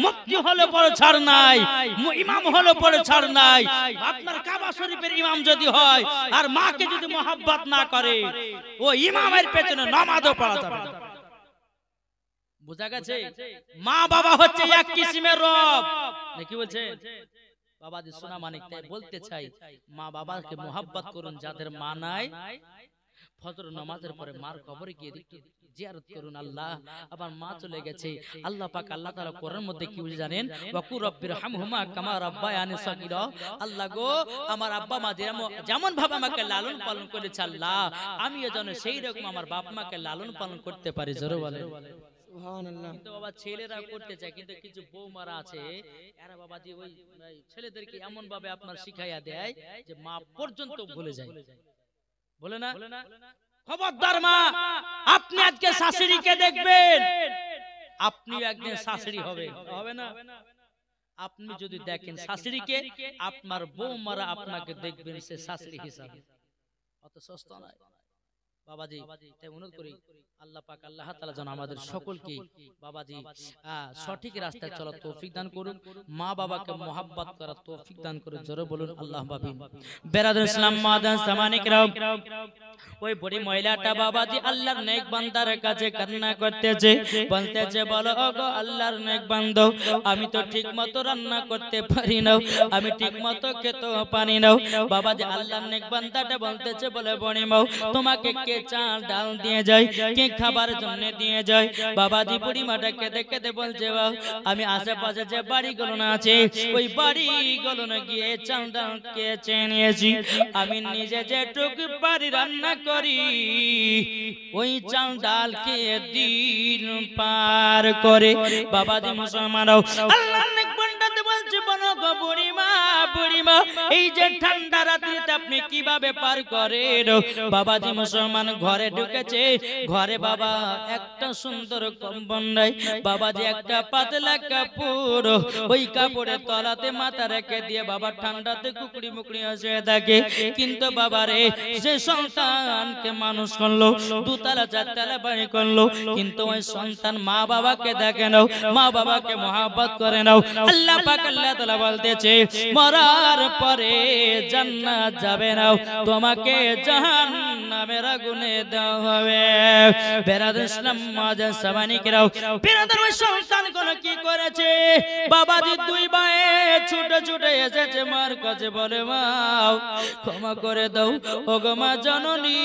মুফতি হলে পরে ছাড় নাই, ইমাম হলে পরে ছাড় নাই। আপনার কাবা শরীফের ইমাম যদি হয় আর মাকে যদি মহব্বত না করে, ও ইমামের পেছনে নামাজও পড়া যাবে না। বুঝা গেছে? মা বাবা হচ্ছে এক কিসিমের রব, নাকি বলছে বাবাজি সোনা মানিক? তাই বলতে চাই, মা বাবাকে মোহাব্বত করুন। যাদের মা নাই, ফজর নামাজের পরে মার কবরে গিয়ে জিয়ারত করুন। আল্লাহ, আমার মা চলে গেছে, আল্লাহ পাক আল্লাহ তাআলা কোরআনের মধ্যে কি বলে জানেন? ওয়াকুর রাব্বিরহামহুমা কামা রাব্বায়ানি সাগীরা। আল্লাহ গো, আমার আব্বা মা যেমন ভাবে আমাকে লালন পালন করেছে, আল্লাহ আমিও যেন সেই রকম আমার বাপ মাকে লালন পালন করতে পারি। জোরে বলেন সুবহানাল্লাহ। কিন্তু বাবা ছেলেরা করতে চায়, কিন্তু কিছু বৌমারা আছে, এরা বাবাজি ওই ছেলেদেরকে এমন ভাবে আপনার শিখাইয়া দেয় যে মা পর্যন্ত ভুলে যায়। বলে না? খবরদার মা, আপনি আজকে শাশুড়িকে দেখবেন, আপনি একদিন শাশুড়ি হবে না? আপনি যদি দেখেন শাশুড়িকে, আপনার বৌমারা আপনাকে দেখবেন সে শাশুড়ি হিসাবে। অত সস্তা নয় বাবাজি। তাই অনুরোধ করি, আল্লাহ পাক আল্লাহ তাআলা যেন আমাদের সকলকে বাবাজি সঠিক রাস্তায় চলার তৌফিক দান করুন, মা বাবাকে মহব্বত করার তৌফিক দান করুন। জোরে বলুন আল্লাহুম্মা আমিন। বেরাদর ইসলাম মুআজ্জাজ সামানিকরাও, ওই বুড়ি মহিলাটা বাবাজি আল্লাহর নেক বান্দার কাছে কান্না করতেছে, বলতেছে, বলো ওগো আল্লাহর নেক বান্দা, আমি তো ঠিকমতো রান্না করতে পারি না, আমি ঠিকমতো খেতেও পারি না। বাবাজি আল্লাহর নেক বান্দাটা বলতেছে, বলে বনি মাও, তোমাকে কে চাল ডাল দিয়ে যায়, কে খাবার জন্য দিয়ে যায়? বাবাজি বুড়ি মাটা কেঁদে কেঁদে বলছে, আমি আশেপাশে যে বাড়িগুলো না আছে, ওই বাড়িগুলো না গিয়ে চাল ডাল কে নিয়েছি, আমি নিজে যেটুকু পারি রান্না করি, ওই চাল ডাল খেয়ে দিন পার করে। বাবাজি মুসলমানরাও, আল্লাহর নেক বান্দাতে বলছে, বলো গো বুড়িমা, বুড়িমা, এই যে ঠান্ডা রাত্রিতে আপনি কিভাবে পার করেন? বাবাজি মুসলমান ঘরে ঢুকেছে, ঘরে বাবা একটা সুন্দর কম্বল নাই, বাবাজি একটা পাতলা কাপড়, ওই কাপড়ের তলাতে মাথা রেখে দিয়ে বাবা ঠান্ডাতে কুকড়ি মুকড়ি হয়ে থাকে। কিন্তু বাবারে সে সন্তানকে মানুষ করলো, দুতলা চারতলা বাড়ি করলো, কিন্তু ওই সন্তান মা বাবাকে দেখে নাও, মা বাবাকে মহব্বত করে নাও। আল্লাহ পাক আল্লাহ তাআলা বলতেছে, মরার পরে জান্নাত যাবে না, তোমাকে জাহান্নামের আগুনে দেওয়া হবে। বেরাদর ইসলাম মুআজ্জাজ সামানিকরাও, বেরাদর ওই সন্তানগুলো কি করেছে? বাবাজি দুই ভাই ছুটে ছুটে এসেছে মার কাছে, বলে মা ক্ষমা করে দাও, ওগো মা জননী,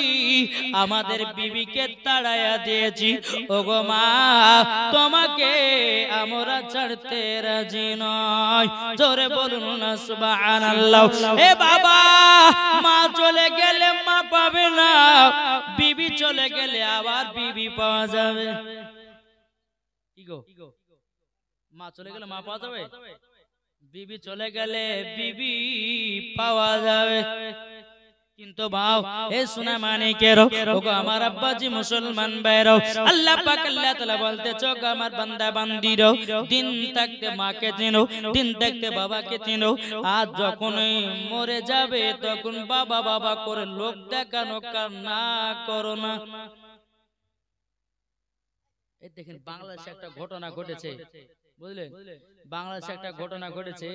আমাদের বিবিকে তাড়াইয়া দিয়েছি, ওগো মা তোমাকে আমরা ছাড়তে রাজি নয়। জোরে বলুন না সুবহানাল্লাহ। এ বাবা, মা চলে গেলে মা পাবে না, বিবি চলে গেলে আবার বিবি পাওয়া যাবে। কি গো, মা চলে গেলে মা পাওয়া যাবে, বিবি চলে গেলে বিবি পাওয়া যাবে। কিন্তু বাও এ সোনা মানিকেরো, ওগো আমার আব্বাজি মুসলমান ভাইরো, আল্লাহ পাক আল্লাহ তাআলা বলতেছে, ওগো আমার বান্দা বান্দিরো, দিন থাকতে মাকে চিনো, দিন থাকতে বাবাকে চিনো, আজ যখন মরে যাবে তখন বাবা বাবা করে লোক দেখানো কান্না করো না। এই দেখেন বাংলাদেশে একটা ঘটনা ঘটেছে, বুঝলেন? বাংলাদেশে একটা ঘটনা ঘটেছে,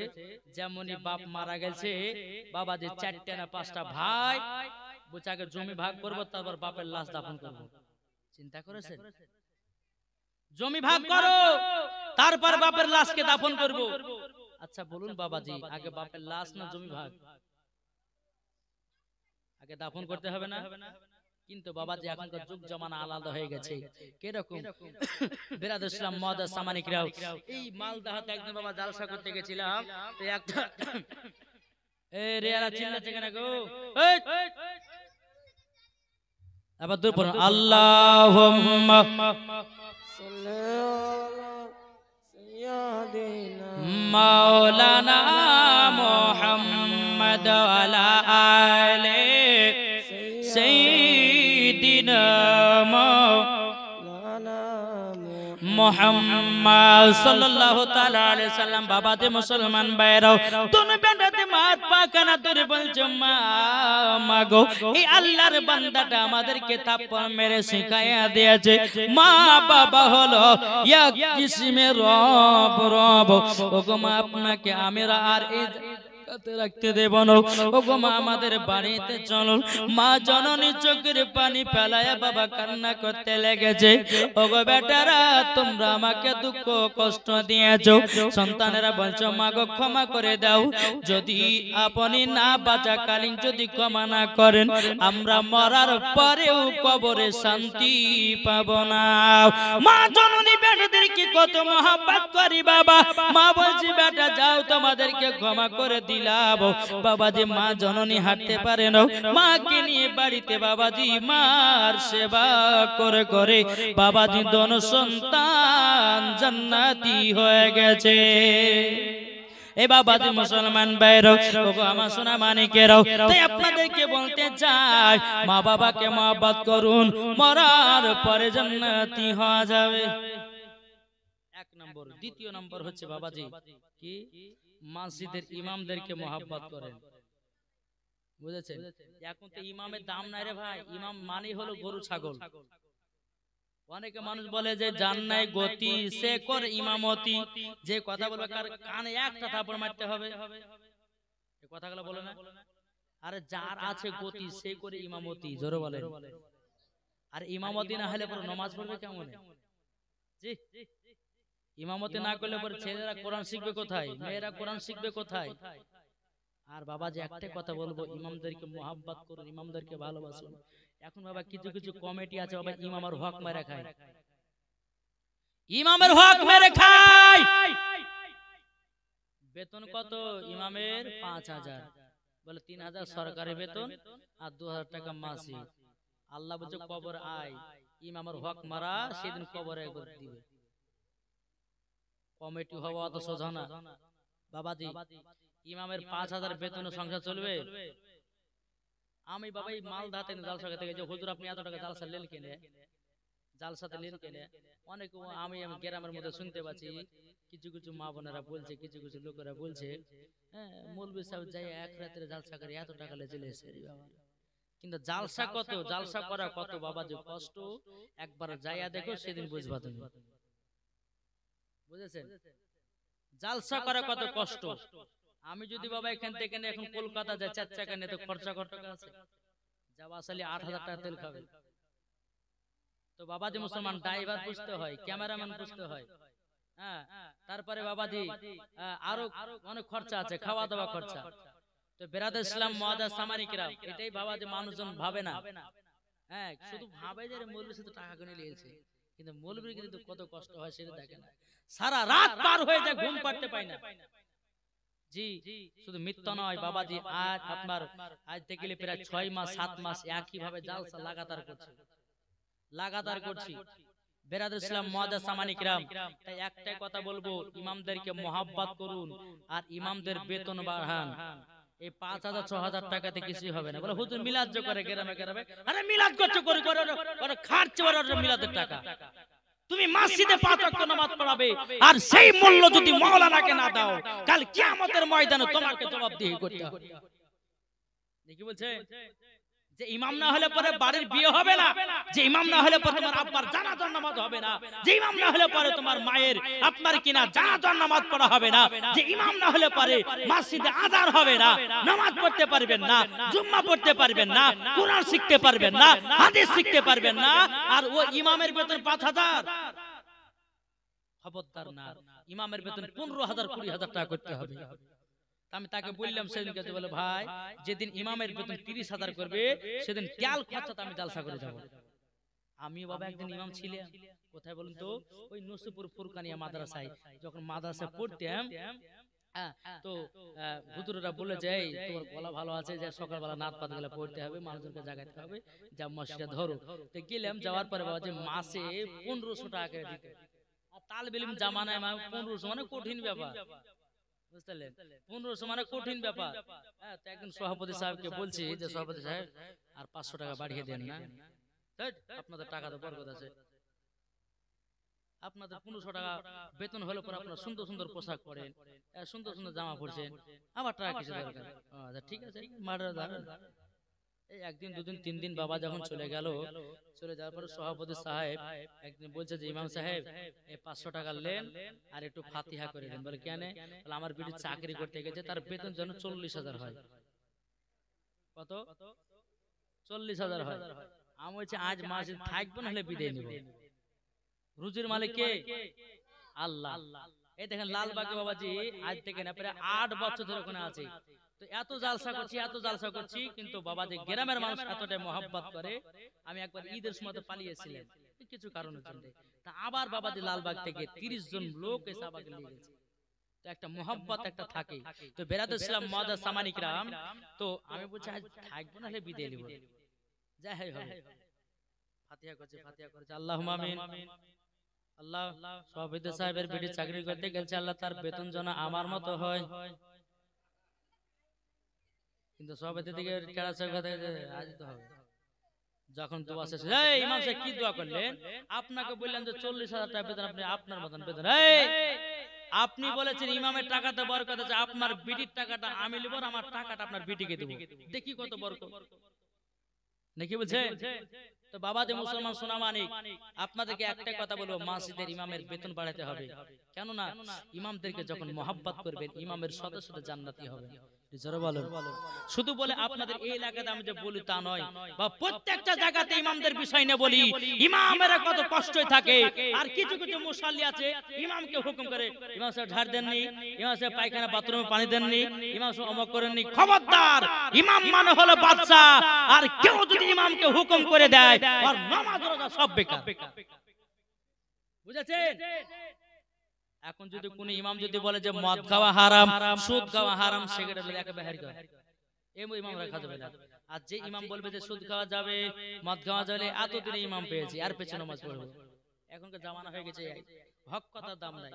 যেমনই বাপ মারা গেছে, বাবা যে 4টা না 5টা ভাই বলছে আগে জমি ভাগ করবো, তারপর বাপের লাশ দাফন করবো। চিন্তা করেছেন? জমি ভাগ করো, তারপর বাপের লাশকে দাফন করবো। আচ্ছা বলুন বাবাজি, আগে বাপের লাশ না জমি ভাগ? আগে দাফন করতে হবে না? কিন্তু বাবাজি এখনকার যুগ জমানা আলাদা হয়ে গেছে। কিরকম? বিরাদ ইসলাম মুআদ্দাস সামানিকরাও, এই মালদাহাতে একদিন বাবা জালসা করতে গেছিলাম, তো একটা এ রেয়ারা চিল্লাচ্ছে কেন গো? এই আবার দূর পড়ুন, আল্লাহুম্মা মাওলানা মুহাম্মদ ওয়ালা আলে সাইয়্যিদিনা মুহাম্মদ সাল্লাল্লাহু তাআলা আলাইহি সাল্লাম। বাবা দে মুসলমান ভাইরাও, তুমি বেটাতে মাত পাকানা তোরে বলছো মা মাগো, এই আল্লাহর বান্দাটা আমাদেরকে থাপ্পড় মেরে শিখায়া দিয়েছে মা বাবা হলো এক কিসমের রব রব। ওগো মা আপনাকে আমরা আর এই রাখতে দেব না। ওগো মা আমাদের বাড়িতে চলুন। মা জননী চোখের পানি ফেলায়া বাবা কান্না করতে লেগেছে। ওগো বেটারা তোমরা আমাকে দুঃখ কষ্ট দিয়েছো। সন্তানেরা বলছো মা গো ক্ষমা করে দাও, যদি আপনি না বাঁচাকালীন যদি ক্ষমা না করেন আমরা মরার পরেও কবরে শান্তি পাব না। মা জননী বেটাদেরকে কত মহব্বত করি বাবা। মা বলছি বেটা যাও তোমাদেরকে ক্ষমা করে দিলাম। বাবাজি মা জননী হাঁটতে পারে না, মাকে নিয়ে বাড়িতে বাবাজি মার সেবা করে করে বাবাজি দোনো সন্তান জান্নাতি হয়ে গেছে। এ বাবাজি মুসলমান ভাইরাও, ওগো আমার সোনা মানিকেরাও, তাই আপনাদেরকে বলতে চাই মা বাবাকে মহব্বত করুন, মরার পরে জান্নাতি হওয়া যাবে। এক নম্বর। দ্বিতীয় নম্বর হচ্ছে বাবাজি কি মসজিদের ইমামদেরকে মহব্বত করেন। বুঝেছেন? এখন তো ইমামের দাম নাই রে ভাই। ইমাম মানে হলো গরু ছাগল। অনেকে মানুষ বলে যে জান নাই গতি, সে করে ইমামতি। যে কথা বলবে কার কানে একটা থাপড় মারতে হবে, এই কথাগুলো বলে না? আরে যার আছে গতি সে করে ইমামতি, জোরে বলে। আর ইমামতি না হলে পরে নামাজ পড়বে কেমন? জি, ইমামতি না করলে পরে ছেলেরা কোরআন শিখবে কোথায়, মেয়েরা কোরআন শিখবে কোথায়? আর বাবা যে একটা কথা বলবো, ইমামদেরকে মহব্বত করুন, ইমামদেরকে ভালোবাসুন। এখন বাবা কিছু কিছু কমিটি আছে বাবা ইমামের হক মেরে খায়, ইমামের হক মেরে খায়। বেতন কত ইমামের? ৫,০০০। বলে ৩,০০০ সরকারি বেতন আর ২,০০০ টাকা মাসিক। আল্লাহ বলছে কবর আয়, ইমামের হক মারা সেদিন কবরে একবার দিবে। কমিটি হওয়া অত সোজা না বাবাজি। ইমামের ৫,০০০ বেতনে সংসার চলবে? আমি বাবা এই মালদাতে জালসা থেকে যে হুজুর আপনি এত টাকা জালসা লেন কেনে, জালসাতে লেন কেনে, অনেক আমি গ্রামের মধ্যে শুনতে পাচ্ছি কিছু কিছু মা বোনেরা বলছে, কিছু কিছু লোকেরা বলছে হ্যাঁ মৌলভী সাহেব যাই এক রাতের জালসা করে এত টাকা লে চলে এসে। কিন্তু জালসা কত, জালসা করা কত বাবাজি কষ্ট, একবার যাইয়া দেখো সেদিন বুঝবা তুমি। বুঝেছেন? জালসা করা কত কষ্ট। আমি যদি বাবা এখান থেকে এখন কলকাতা যাই ৪ চাকা নিয়ে, তো খরচা কত টাকা আছে? যাওয়া আসলে ৮,০০০ টাকা তেল খাবে। তো বাবাজি মুসলমান ড্রাইভার বুঝতে হয়, ক্যামেরাম্যান বুঝতে হয়, হ্যাঁ তারপরে বাবাজি আরো অনেক খরচা আছে, খাওয়া দাওয়া খরচা। তো বিরাদার ইসলাম মুআদ্দাস সামানিকরা, এটাই বাবাজি মানুষজন ভাবে না। হ্যাঁ শুধু ভাবে যে মৌলভী সাথে টাকা গুনে নিয়েছে, কিন্তু মৌলভীর কিন্তু কত কষ্ট হয় সেটা দেখে না। সারা রাত পার হয়ে যায়, ঘুম পাড়তে পায় না। জি শুধু মিথ্যা নয় বাবাজি, আজ আপনার আজ থেকে প্রায় ৬ মাস ৭ মাস একই ভাবে জালসা লাগাতার করছি। বিরাদার ইসলাম মুআদ্দাস সামানিকরা, তাই একটাই কথা বলবো, ইমামদেরকে মহব্বত করুন আর ইমামদের বেতন বাড়ান। এই ৫,০০০ ৬,০০০ টাকাতে কিছু হবে না। বলে হুজুর মিলাদ যে করে গ্রামে গ্রামে, আরে মিলাদ করছে করে করে খাচ্ছে ওরা মিলাদের টাকা। তুমি মসজিদে ৫ ওয়াক্ত নামাজ পড়াবে আর সেই মূল্য যদি মাওলানাকে না দাও, কাল কিয়ামতের ময়দানে তোমাকে জবাবদিহি করতে হবে। দেখি বলছে যে ইমাম না হলে পরে বাড়ির বিয়ে হবে না, যে ইমাম না হলে পরে তোমার আব্বার জানাজার নামাজ হবে না, যে ইমাম না হলে পরে তোমার মায়ের আপনার কিনা জানাজার নামাজ পড়া হবে না, যে ইমাম না হলে পরে মসজিদে আযান হবে না, নামাজ পড়তে পারবেন না, জুম্মা পড়তে পারবেন না, কোরআন শিখতে পারবেন না, হাদিস শিখতে পারবেন না, আর ও ইমামের বেতন ৫,০০০। খবরদার না, ইমামের বেতন ১৫,০০০ ২০,০০০ টাকা করতে হবে। আমি তাকে বললাম সেদিনকে, বলে ভাই যেদিন ইমামের বেতন 30,000 করবে সেদিন তেল খরচাতে আমি জালসা করে যাব। আমি বাবা একদিন ইমাম ছিলাম, কোথায় বলুন তো, ওই নসিপুর ফুরকানিয়া মাদ্রাসায় যখন মাদ্রাসায় পড়তাম। তো হুজুররা বলে যায় তোমার গলা ভালো আছে, যে সকালবেলা নাত পাত গেলে পড়তে হবে, মানুষজনকে জাগাতে হবে, যা মসজিদে ধরো। তো গেলাম, যাওয়ার পরে বাবা যে মাসে 1500 টাকা করে দিত। আর তালবে ইলম জামানায় 1500 মানে কঠিন ব্যাপার, বুঝলেন? 1500 মানে কঠিন ব্যাপার। তো একদিন সভাপতি সাহেবকে বলছি যে সভাপতি সাহেব আর 500 টাকা বাড়িয়ে দেন না, আপনাদের টাকা তো বরকত আছে, আপনাদের 1500 টাকা বেতন হলে পরে আপনারা সুন্দর সুন্দর পোশাক পরেন, সুন্দর সুন্দর জামা পরছেন, আবার টাকা কিছু দরকার। আচ্ছা ঠিক আছে, এই একদিন দুদিন 3 দিন বাবা যখন চলে গেল, চলে যাওয়ার পরে সভাপতি সাহেব একদিন বলছে যে ইমাম সাহেব এই 500 টাকা নেন আর একটু ফাতিহা করে দেন। বলে কেন? বলে আমার বিটি চাকরি করতে গেছে, তার বেতন যেন 40,000 হয়। কত? 40,000 হয়। আমি বলছি আজ মাসে থাকবো না হলে বিদায় নিব। রুজির মালিক কে? আল্লাহ। এই দেখেন লালবাগে বাবাজি আজ থেকে না প্রায় 8 বছর ধরে ওখানে আছে। তো এত জালসা করছি, এত জালসা করছি, কিন্তু বাবাজি গ্রামের মানুষ এতটাই মহব্বত করে। আমি একবার ঈদের সময় পালিয়েছিলাম কিছু কারণের জন্য, তা আবার বাবাজি লালবাগ থেকে 30 জন লোক এসে আমাকে নিয়ে গেছে। তো একটা মহব্বত একটা থাকে। তো বেরাদুল ইসলাম মুআদ্দাস সামানিক রাম, তো আমি বলছি আজ থাকবো না হলে বিদায় নিব। যাই হবে, ফাতিহা করছে আল্লাহুম্মা আমিন। আল্লাহ সভাপতি সাহেবের বিটি চাকরি করতে গেছে, আল্লাহ তার বেতন যেন আমার মতো হয়। কিন্তু সভাপতি থেকে আজ তো হবে। যখন দোয়া শেষ, এই ইমাম সাহেব কি দোয়া করলেন? আপনাকে বললেন যে 40,000 টাকা বেতন, আপনি আপনার মতন বেতন। এই আপনি বলেছেন ইমামের টাকাতে বরকত আছে, আপনার বিটির টাকাটা আমি নিব, আমার টাকাটা আপনার বিটিকে দেব, দেখি কত বরকত নাকি বলছে। তো বাবা যে মুসলমান সোনা মানিক, আপনাদেরকে একটা কথা বলবো, মসজিদের ইমামের বেতন বাড়াতে হবে। কেননা ইমামদেরকে যখন মহব্বত করবেন, ইমামের সাথে সাথে জান্নাতি হবে। শুধু বলে আপনাদের এই এলাকাতে আমি যে বলি তা নয়, বা প্রত্যেকটা জায়গাতে ইমামদের বিষয় নিয়ে বলি, ইমামেরা কত কষ্টই থাকে। আর কিছু কিছু মুসাল্লি আছে ইমামকে হুকুম করে, ইমাম সাহেব ঝাড় দেননি, ইমাম সাহেব পায়খানা বাথরুমে পানি দেননি, ইমাম সাহেব অমক করেননি। খবরদার, ইমাম মানে হলো বাদশা, আর কেউ যদি ইমামকে হুকুম করে দেয় আর নামাজ রোজা সব বেকার। বুঝেছেন? এখন যদি কোন ইমাম যদি বলে যে মদ খাওয়া হারাম, সুদ খাওয়া হারাম, সেটা বলে একেবারে হারি করে, এই ইমাম রাখা যাবে না। আর যে ইমাম বলবে যে সুদ খাওয়া যাবে, মদ খাওয়া যাবে, এতদিনে ইমাম পেয়েছি, আর পেছনে নামাজ পড়বো। এখনকার জামানা হয়ে গেছে হক কথার দাম নাই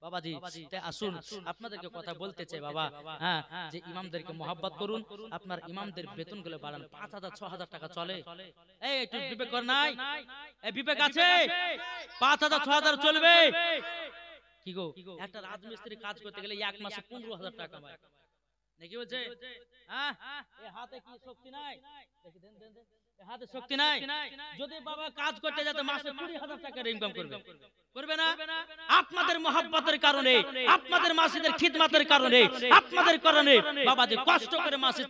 বাবাজি। তাই আসুন আপনাদেরকে কথা বলতে চাই বাবা, হ্যাঁ, যে ইমামদেরকে মহব্বত করুন, আপনার ইমামদের বেতন গুলো বাড়ান। 5,000 6,000 টাকা চলে? এই একটু বিবেক কর নাই? এই বিবেক আছে? 5,000 6,000 চলবে? কি গো, একটা রাজমিস্ত্রি কাজ করতে গেলে এক মাসে 15,000 টাকা পায় নাকি বলছে? হ্যাঁ, এই হাতে কি শক্তি নাই? দেখি দেন দেন দেন, হাতে শক্তি নাই। যদি বাবা কাজ করতে যেতে মাসে 20,000 টাকার ইনকাম করবে, করবে না? আপনাদের মহব্বতের কারণে, আপনাদের মাসিদের খিদমতের কারণে, আপনাদের কারণে বাবা যে কষ্ট করে মাসে